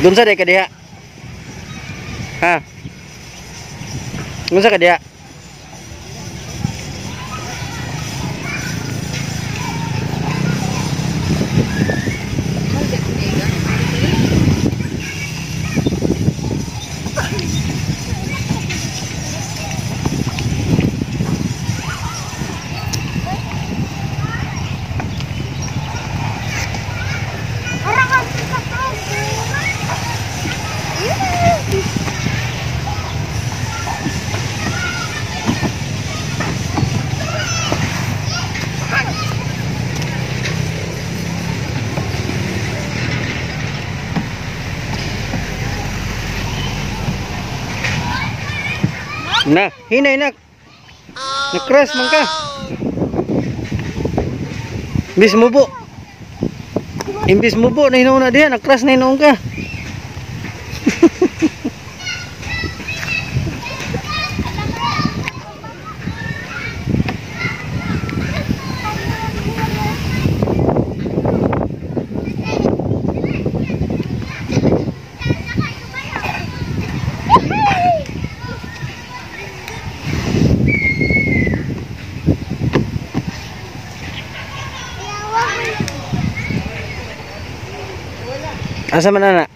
Dunsa day ka diha? Ha? Dunsa ka diha? Nah, hinay nak. Nakras man ka. Imbis mubo. Imbis mubo na hinuon na diha, nakras na hinuon ka. Asa man anak?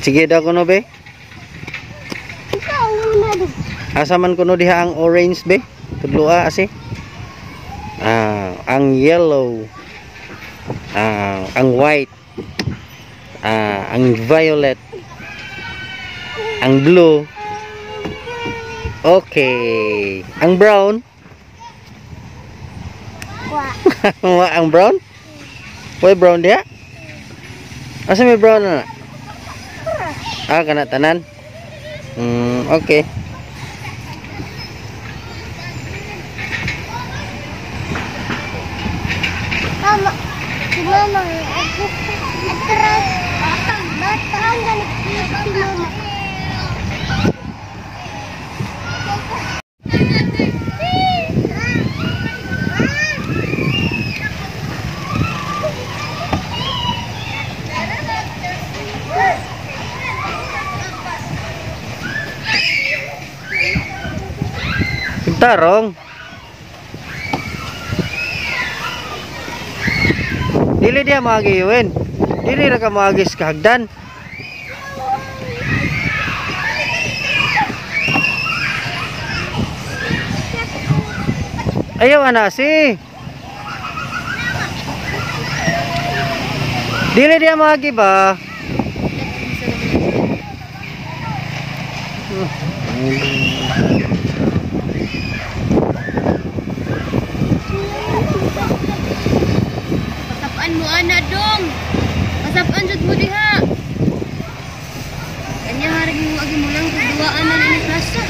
Sige daw kuno be. Asa man kuno diha ang orange be? Tudloa asi. Ang yellow. Ang white. Ang violet. Ang blue. Okay. Ang brown. Ang brown? Why brown dia? Asa may brown na? Kana tanan. Okay. Mama, mama, atras, batang ganit si mama. Tarong. Dili dia magiyuin. Dili ra ka magis kahagdan. Ayaw anasi. Dili dia magi ba? Pasapaan mo ana dong. Pasapaan jud mo diha. Kanya harig mo agi mo lang duaan na ni klase.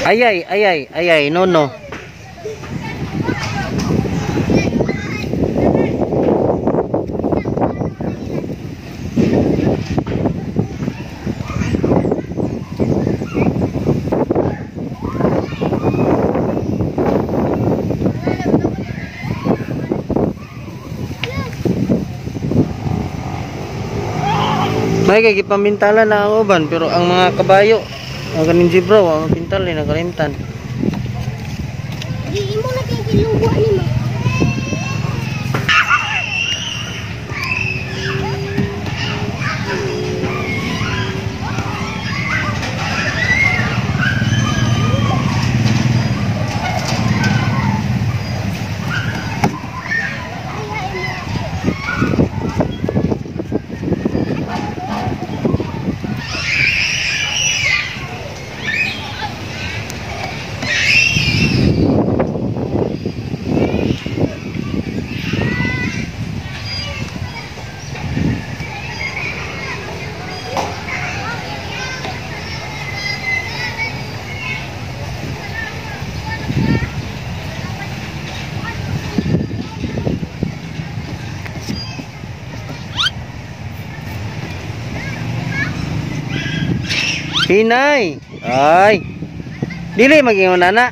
Ayay, no. May kay gipamintala na ang uban pero ang mga kabayo, ang kaning zebra, ang pintal ni nakalimtan. Di mo na kay giluwa ni mo. Hinay. Ay. Dili, mag-ingon na.